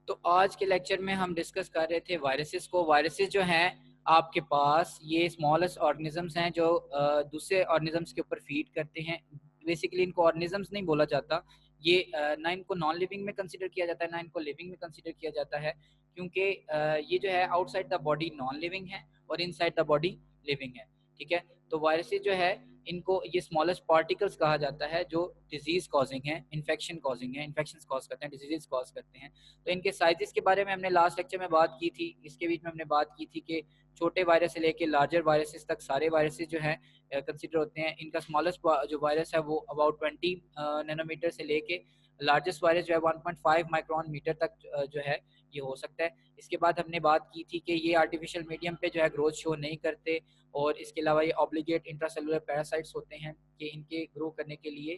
तो आज के लेक्चर में हम डिस्कस कर रहे थे वायरसेस को। वायरसेस जो हैं आपके पास ये स्मॉलेस्ट ऑर्गेनिजम्स हैं जो दूसरे ऑर्गेनिजम्स के ऊपर फीड करते हैं। बेसिकली इनको ऑर्गेनिजम्स नहीं बोला जाता, ये ना इनको नॉन लिविंग में कंसीडर किया जाता है ना इनको लिविंग में कंसीडर किया जाता है, क्योंकि ये जो है outside the body non living है और इनसाइड द बॉडी लिविंग है। ठीक है, तो वायरसेस जो है इनको ये स्मॉलेस्ट पार्टिकल्स कहा जाता है जो डिजीज कॉजिंग है, इन्फेक्शन कॉजिंग है, इन्फेक्शन कॉज करते हैं, डिजीज कॉज करते हैं। तो इनके साइजेस के बारे में हमने लास्ट लेक्चर में बात की थी। इसके बीच में हमने बात की थी कि छोटे वायरस से लेके लार्जर वायरसेस तक सारे वायरसेस जो हैं कंसिडर होते हैं। इनका स्मॉलेस्ट जो वायरस है वो अबाउट 20 नैनोमीटर से लेके लार्जेस्ट वायरस जो है 1.5 माइक्रोन मीटर तक जो है ये हो सकता है। इसके बाद हमने बात की थी कि ये आर्टिफिशियल मीडियम पे जो है ग्रोथ शो नहीं करते, और इसके अलावा ये ऑब्लिगेट इंट्रासेलुलर पैरासाइट्स होते हैं कि इनके ग्रो करने के लिए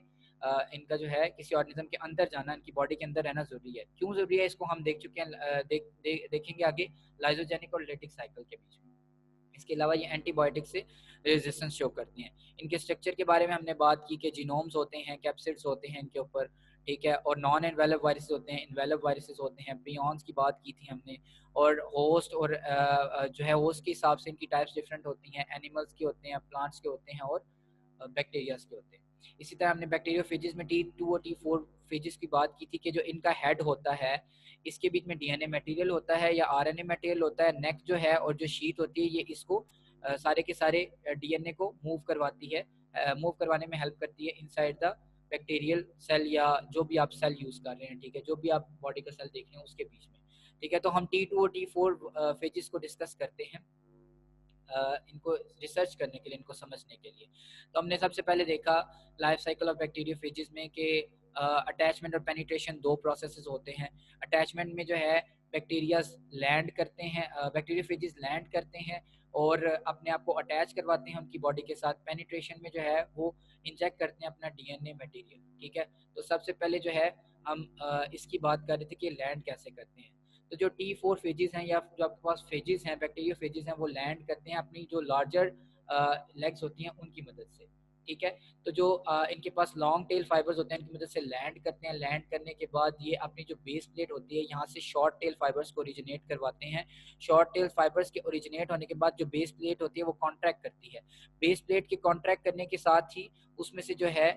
इनका जो है किसी ऑर्गेनिज्म के अंदर जाना, इनकी बॉडी के अंदर रहना जरूरी है। क्यों जरूरी है इसको हम देख चुके हैं, देखेंगे आगे लाइजोजेनिक और लेटिक साइकिल के बीच में। इसके अलावा ये एंटीबायोटिक से रेजिस्टेंस शो करती हैं। इनके स्ट्रक्चर के बारे में हमने बात की कि जीनोम्स होते हैं, कैप्सिड्स होते हैं इनके ऊपर, ठीक है, और नॉन इन्वेलप वायरसेस होते हैं, इन्वेलप वायरसेस होते हैं, प्रियॉन्स की बात की थी हमने, और होस्ट और जो है होस्ट के हिसाब से इनकी टाइप्स डिफरेंट होती हैं, एनिमल्स के होते हैं, प्लांट्स के होते हैं और बैक्टीरियाज के होते हैं। इसी तरह हमने बैक्टीरियोफेजेस में T2 और T4 फेजेस की बात की थी कि जो इनका हेड होता है इसके बीच में डीएनए मटेरियल होता है या आरएनए मटेरियल होता है। नेक जो है और जो शीट होती है ये इसको सारे के सारे डीएनए को मूव करवाती है, मूव करवाने में हेल्प करती है इनसाइड द बैक्टीरियल सेल या जो भी आप सेल यूज कर रहे हैं, ठीक है, जो भी आप बॉडी का सेल देख रहे हैं उसके बीच में। ठीक है, तो हम T2 और T4 फेजेस को डिस्कस करते हैं इनको रिसर्च करने के लिए, इनको समझने के लिए। तो हमने सबसे पहले देखा लाइफ साइकिल ऑफ बैक्टीरियोफेजेस में कि अटैचमेंट और पेनिट्रेशन दो प्रोसेसेस होते हैं। अटैचमेंट में जो है बैक्टीरियाज लैंड करते हैं, बैक्टीरियोफेजेस लैंड करते हैं और अपने आप को अटैच करवाते हैं उनकी बॉडी के साथ। पेनिट्रेशन में जो है वो इंजेक्ट करते हैं अपना डीएनए मटेरियल। ठीक है, तो सबसे पहले जो है हम इसकी बात कर रहे थे कि लैंड कैसे करते हैं। तो जो T4 फेजेस हैं या जो आपके पास फेजेस हैं, बैक्टीरियो फेजेस हैं, वो लैंड करते हैं अपनी जो लार्जर लेग्स होती हैं उनकी मदद से। ठीक है, तो जो इनके पास लॉन्ग टेल फाइबर्स होते हैं इनकी मदद से लैंड करते हैं। लैंड करने के बाद ये अपनी जो बेस प्लेट होती है यहाँ से शॉर्ट टेल फाइबर्स को ओरिजिनेट करवाते हैं। शॉर्ट टेल फाइबर्स के ओरिजिनेट होने के बाद जो बेस प्लेट होती है वो कॉन्ट्रैक्ट करती है। बेस प्लेट के कॉन्ट्रैक्ट करने के साथ ही उसमें से जो है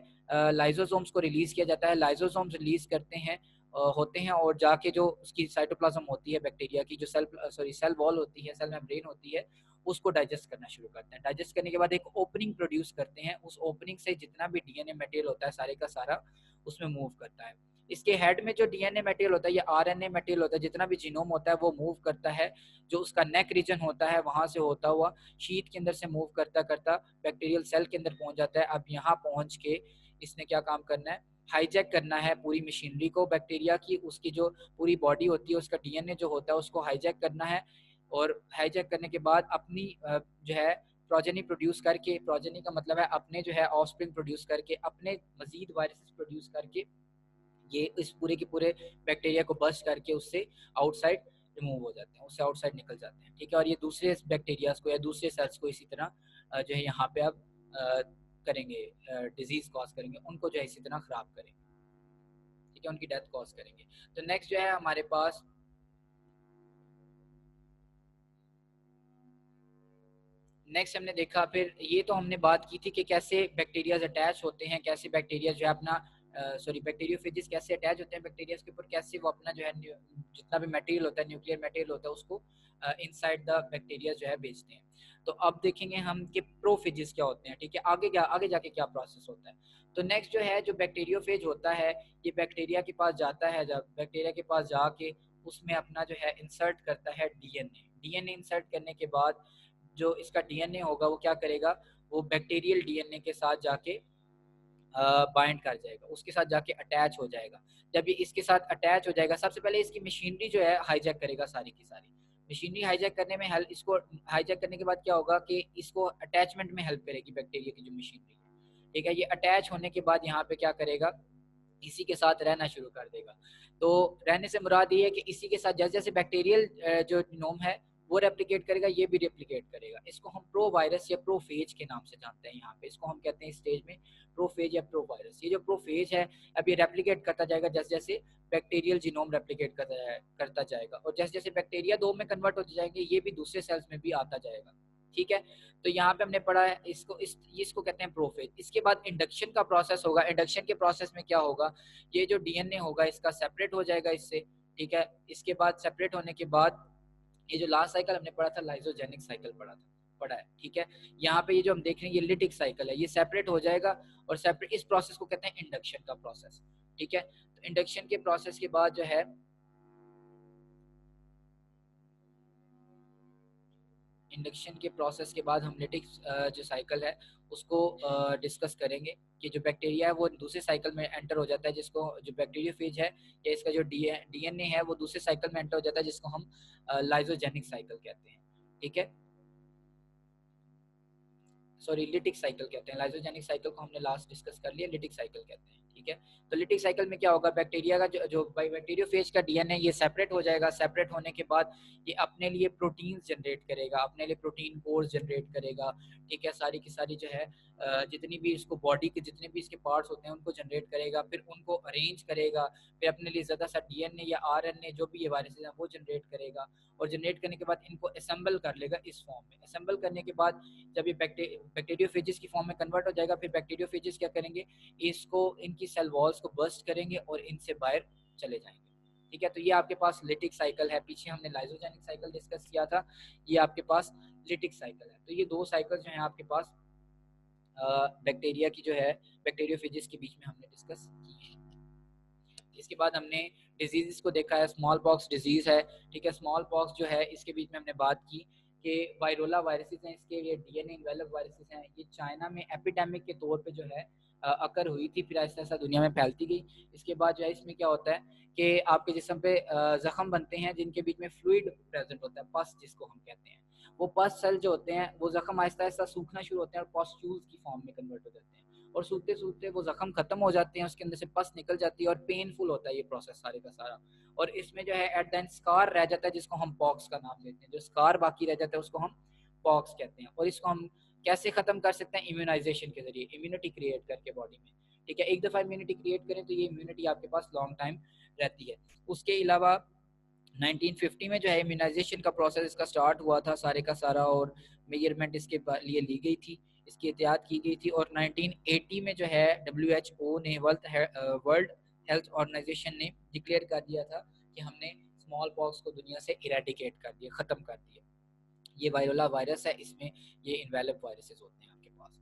लाइजोसोम्स को रिलीज किया जाता है। लाइजोसोम्स रिलीज करते हैं होते हैं और जाके जो उसकी साइटोप्लाज्म होती है बैक्टीरिया की, जो सेल वॉल होती है, सेल मेम्ब्रेन होती है, उसको डाइजेस्ट करना शुरू करते हैं। डाइजेस्ट करने के बाद एक ओपनिंग प्रोड्यूस करते हैं। उस ओपनिंग से जितना भी डीएनए मटेरियल होता है सारे का सारा उसमें मूव करता है। इसके हेड में जो डीएनए मटेरियल होता है या आरएनए मटेरियल होता है, जितना भी जीनोम होता है वो मूव करता है। जो उसका नेक रीजन होता है वहां से होता हुआ शीट के अंदर से मूव करता करता बैक्टीरियल सेल के अंदर पहुंच जाता है। अब यहाँ पहुंच के इसने क्या काम करना है, हाईजैक करना है पूरी मशीनरी को बैक्टीरिया की। उसकी जो पूरी बॉडी होती है उसका डीएनए जो होता है उसको हाईजैक करना है, और हाईजैक करने के बाद अपनी जो है प्रोजेनी प्रोड्यूस करके, प्रोजेनी का मतलब है अपने जो है ऑफस्प्रिंग प्रोड्यूस करके, अपने मजीद वायरसेस प्रोड्यूस करके ये इस पूरे के पूरे बैक्टीरिया को बस्ट करके उससे आउटसाइड रिमूव हो जाते हैं, उससे आउटसाइड निकल जाते हैं। ठीक है, और ये दूसरे बैक्टीरियाज को या दूसरे सेल्स को इसी तरह जो है यहाँ पे अब करेंगे, डिजीज कॉज करेंगे, उनको जो है इसी तरह खराब करेंगे। ठीक है, उनकी डेथ कॉज करेंगे। तो नेक्स्ट जो है हमारे पास नेक्स्ट हमने देखा, फिर ये तो हमने बात की थी कि कैसे बैक्टीरियाज अटैच होते हैं, कैसे बैक्टीरिया जो है अपना बैक्टीरियोफेजेस कैसे अटैच होते हैं बैक्टीरिया के ऊपर, कैसे वो अपना जो है जितना भी मटेरियल होता है, न्यूक्लियर मटेरियल होता है, उसको इनसाइड द बैक्टीरिया जो है भेजते हैं। तो अब देखेंगे हम कि प्रोफेजेस क्या होते हैं। ठीक है, आगे जाके क्या प्रोसेस होता है। तो नेक्स्ट जो है जो बैक्टीरियोफेज होता है ये बैक्टीरिया के पास जाता है, जब बैक्टीरिया के पास जाके उसमें अपना जो है इंसर्ट करता है डीएनए। डीएनए इंसर्ट करने के बाद जो इसका डीएनए होगा वो क्या करेगा, वो बैक्टीरियल डीएनए के साथ जाके बाइंड कर जाएगा, उसके साथ जाके अटैच हो जाएगा। जब ये इसके साथ अटैच हो जाएगा, सबसे पहले इसकी मशीनरी जो है हाईजैक करेगा सारी की सारी। मशीनरी हाईजैक करने में हेल्प, इसको हाईजैक करने के बाद क्या होगा कि इसको अटैचमेंट में हेल्प करेगी बैक्टीरिया की जो मशीनरी है। ठीक है, ये अटैच होने के बाद यहाँ पे क्या करेगा, इसी के साथ रहना शुरू कर देगा। तो रहने से मुराद ये है कि इसी के साथ जैसे जैसे बैक्टीरियल जो जीनोम है वो रेप्लिकेट करेगा, ये भी रेप्लिकेट करेगा। इसको हम प्रो वायरस या प्रोफेज के नाम से जानते हैं। यहाँ पे इसको हम कहते हैं स्टेज में प्रोफेज या प्रो वायरस। ये जो प्रोफेज है अब ये रेप्लिकेट करता जाएगा जैसे जैसे बैक्टीरियल जीनोम रेप्लिकेट करता जाएगा, और जैसे जैसे बैक्टीरिया 2 में कन्वर्ट होते जाएंगे ये भी दूसरे सेल्स में भी आता जाएगा। ठीक है, तो यहाँ पे हमने पढ़ा है इसको कहते हैं प्रोफेज। इसके बाद इंडक्शन का प्रोसेस होगा। इंडक्शन के प्रोसेस में क्या होगा, ये जो डीएनए होगा इसका सेपरेट हो जाएगा इससे। ठीक है, इसके बाद सेपरेट होने के बाद ये जो लास्ट साइकिल हमने पढ़ा था लाइसोजेनिक साइकिल पढ़ा है। ठीक है, यहाँ पे ये जो हम देख रहे हैं ये लिटिक साइकिल है, ये सेपरेट हो जाएगा और सेपरेट इस प्रोसेस को कहते हैं इंडक्शन का प्रोसेस। ठीक है, तो इंडक्शन के प्रोसेस के बाद जो है इंडक्शन के प्रोसेस के बाद हम लिटिक जो साइकिल है उसको डिस्कस करेंगे कि जो बैक्टीरिया है वो दूसरे साइकिल में एंटर हो जाता है जिसको जो बैक्टीरियोफेज है या इसका जो डीएनए है वो दूसरे साइकिल में एंटर हो जाता है जिसको हम लाइसोजेनिक साइकिल कहते हैं। ठीक है, सॉरी लिटिक साइकिल कहते हैं। लाइसोजेनिक साइकिल को हमने लास्ट डिस्कस कर लिया, लिटिक साइकिल कहते हैं। ठीक है, तो लिटिक साइकिल में क्या होगा, बैक्टीरिया का जो बैक्टीरियोफेज का डीएनए ये सेपरेट हो जाएगा। सेपरेट होने के बाद ये अपने लिए प्रोटीन जनरेट करेगा, अपने लिए प्रोटीन कोर्स जनरेट करेगा। ठीक है, सारी की सारी जो है जितनी भी इसको बॉडी के जितने भी इसके पार्ट्स होते हैं उनको जनरेट करेगा, फिर उनको अरेंज करेगा, फिर अपने लिए ज़्यादा सा डीएनए या आरएनए जो भी ये वायरसेस हैं वो जनरेट करेगा, और जनरेट करने के बाद इनको असेंबल कर लेगा इस फॉर्म में। असेंबल करने के बाद जब ये बैक्टीरियोफेजिस की फॉर्म में कन्वर्ट हो जाएगा, फिर बैक्टीरियोफेजिस क्या करेंगे, इसको इनकी सेल वॉल्स को बर्स्ट करेंगे और इनसे बाहर चले जाएंगे। ठीक है, तो ये आपके पास लिटिक साइकिल है। पीछे हमने लाइसोजेनिक साइकिल डिस्कस किया था, ये आपके पास लिटिक साइकिल है। तो ये दो साइकिल जो है आपके पास बैक्टीरिया की जो है बैक्टीरियोफेजिस के बीच में हमने डिस्कस की है। इसके बाद हमने डिजीज को देखा है, स्मॉल पॉक्स डिजीज है। ठीक है, स्मॉल पॉक्स जो है इसके बीच में हमने बात की कि वायरोला वायरसेस हैं, इसके ये डीएनए इन्वेलप वायरसेस हैं। ये चाइना में एपिडेमिक के तौर पे जो है अकर हुई थी, फिर ऐसा ऐसा दुनिया में फैलती गई। इसके बाद जो है इसमें क्या होता है कि आपके जिस्म पे जख्म बनते हैं जिनके बीच में फ्लूइड प्रेजेंट होता है, पस जिसको हम कहते हैं। वो पस सेल जो होते हैं वो जख्म आहिस्ता आहिस्ता सूखना शुरू होते हैं और पॉस्ट्यूल्स की फॉर्म में कन्वर्ट हो जाते हैं, और सूखते सूखते वो जख्म खत्म हो जाते हैं, उसके अंदर से पस निकल जाती है और पेनफुल होता है ये प्रोसेस सारे का सारा। और इसमें जो है एट द एंड स्कार रह जाता है जिसको हम पॉक्स का नाम देते हैं। जो स्कार बाकी रह जाता है उसको हम पॉक्स कहते हैं। और इसको हम कैसे खत्म कर सकते हैं, इम्यूनाइजेशन के जरिए, इम्यूनिटी क्रिएट करके बॉडी में। ठीक है, एक दफा इम्यूनिटी क्रिएट करें तो ये इम्यूनिटी आपके पास लॉन्ग टाइम रहती है। उसके अलावा 1950 में जो है इम्यूनाइजेशन का प्रोसेस इसका स्टार्ट हुआ था सारे का सारा, और मेजरमेंट इसके लिए ली गई थी, इसकी एहतियात की गई थी। और 1980 में जो है WHO ने वर्ल्ड हेल्थ ऑर्गेनाइजेशन ने डिक्लेयर कर दिया था कि हमने स्मॉल पॉक्स को दुनिया से इरेडिकेट कर दिया, ख़त्म कर दिया। ये वायरोला वायरस है, इसमें ये इन्वेलप वायरसेस होते हैं आपके पास।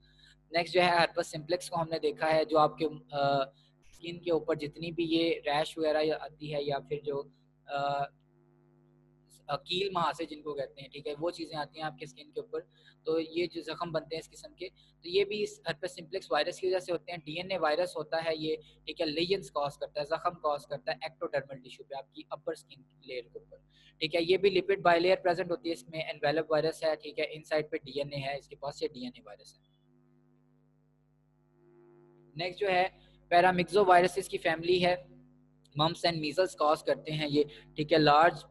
नेक्स्ट जो है हर्पस सिम्प्लेक्स को हमने देखा है, जो आपके स्किन के ऊपर जितनी भी ये रैश वगैरह आती है या फिर जो कील महासे जिनको कहते हैं, ठीक है, वो चीज़ें आती हैं आपके स्किन के ऊपर, तो ये जो जख्म बनते हैं इस किस्म के, तो ये भी इस हर्पेस सिम्प्लेक्स वायरस की वजह से होते हैं। डीएनए वायरस होता है ये, ठीक है, लेजन्स कॉज करता है, जख्म कॉज करता है एक्टोडर्मल टिश्यू पे, आपकी अपर स्किन लेयर के ऊपर। ठीक है, ये भी लिपिड बाइलेयर प्रेजेंट होती है इसमें, एनवेलप वायरस है। ठीक है, इनसाइड पे डीएनए है इसके पास, ये डीएनए वायरस है। नेक्स्ट जो है पैरामिक्सो वायरसेस की फैमिली है, मम्स एंड मीजल्स कॉज करते हैं ये। ठीक है, लार्ज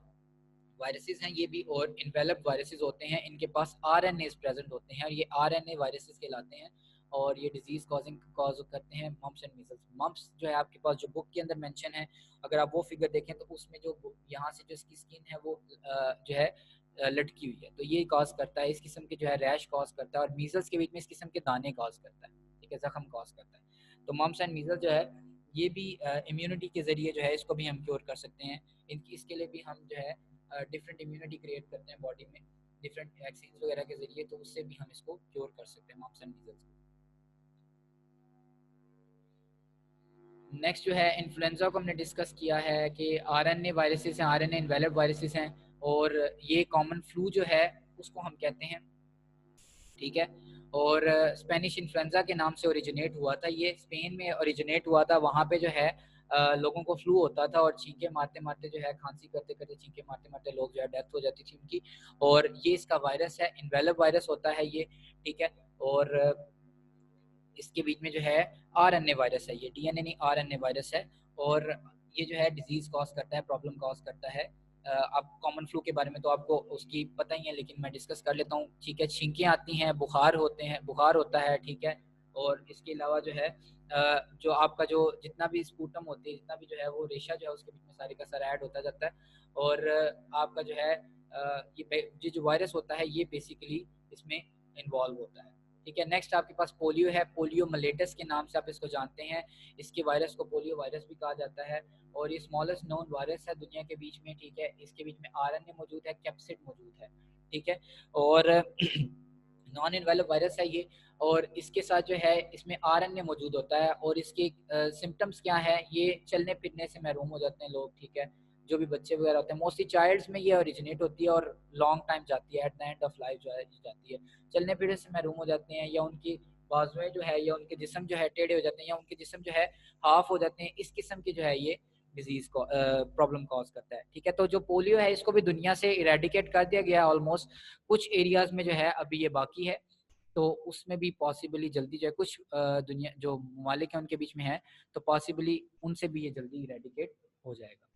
वायरसेस हैं ये भी, और इन्वेलप वायरसेस होते हैं, इनके पास आरएनए प्रेजेंट होते हैं और ये आरएनए वायरसेस कहलाते हैं, और ये डिजीज कॉज करते हैं मम्स एंड मीजल्स। मम्स जो है आपके पास जो बुक के अंदर मेंशन है, अगर आप वो फिगर देखें तो उसमें जो यहाँ से जो इसकी स्किन है वो जो है लटकी हुई है, तो ये कॉज करता है, इस किस्म के जो है रैश कॉज करता है, और मीजल्स के बीच में इस किस्म के दाने कॉज करता है। ठीक है, जख्म कॉज करता है। तो मम्स एंड मीजल्स जो है ये भी इम्यूनिटी के जरिए जो है इसको भी हम क्योर कर सकते हैं। इसके लिए भी हम जो है डिफरेंट इम्यूनिटी क्रिएट करते हैं बॉडी में डिफरेंट वैक्सीन वगैरह के जरिए, तो उससे भी हम इसको क्योर कर सकते हैं मम्स एंड मीजल्स को। नेक्स्ट जो है इन्फ्लुएंजा को हमने डिस्कस किया है कि आरएनए वायरसेस हैं, आरएनए इन्वेलप वायरसेस हैं, और ये कॉमन फ्लू जो है उसको हम कहते हैं। ठीक है, और स्पेनिश इन्फ्लुएंजा के नाम से ओरिजिनेट हुआ था, ये स्पेन में ओरिजिनेट हुआ था। वहाँ पे जो है लोगों को फ्लू होता था और छींके मारते मारते जो है, खांसी करते करते छींके मारते मारते लोग जो है डेथ हो जाती थी उनकी, और ये इसका वायरस है, इन्वेलप वायरस होता है ये। ठीक है, और इसके बीच में जो है आरएनए वायरस है, ये डीएनए नहीं आरएनए वायरस है, और ये जो है डिजीज कॉज करता है, प्रॉब्लम कॉज करता है आप कॉमन फ्लू के बारे में तो आपको उसकी पता ही है, लेकिन मैं डिस्कस कर लेता हूँ, ठीक है। छींकें आती हैं, बुखार होते हैं, बुखार होता है, ठीक है। और इसके अलावा जो है जो आपका जो जितना भी स्पूटम होती है, जितना भी जो है वो रेशा जो है उसके बीच में सारे का सारा ऐड होता जाता है। और आपका जो है ये जो वायरस होता है ये बेसिकली इसमें इन्वॉल्व होता है, ठीक है। नेक्स्ट आपके पास पोलियो है, पोलियो मलेटस के नाम से आप इसको जानते हैं। इसके वायरस को पोलियो वायरस भी कहा जाता है और ये स्मॉलेस्ट नोन वायरस है दुनिया के बीच में, ठीक है। इसके बीच में आरएनए मौजूद है, कैप्सिड मौजूद है, ठीक है। और नॉन इन्वेलेंट वायरस है ये, और इसके साथ जो है इसमें आरएनए मौजूद होता है। और इसके सिम्टम्स क्या है, ये चलने फिरने से महरूम हो जाते हैं लोग, ठीक है। जो भी बच्चे वगैरह होते हैं, मोस्टली चाइल्ड्स में ये ओरिजिनेट होती है और लॉन्ग टाइम जाती है, at the end of life जो है जाती है। चलने फिरने से महरूम हो जाते हैं, या उनकी बाजुएं जो है या उनके जिस्म जो है टेढ़े हो जाते हैं, या उनके जिस्म जो है हाफ हो जाते हैं। इस किस्म की जो है ये डिजीज को प्रॉब्लम कॉज करता है, ठीक है। तो जो पोलियो है इसको भी दुनिया से इरेडिकेट कर दिया गया है ऑलमोस्ट। कुछ एरियाज में जो है अभी ये बाकी है, तो उसमें भी पॉसिबली जल्दी जो है कुछ दुनिया जो ममालिक हैं उनके बीच में है, तो पॉसिबली उनसे भी ये जल्दी इरेडिकेट हो जाएगा।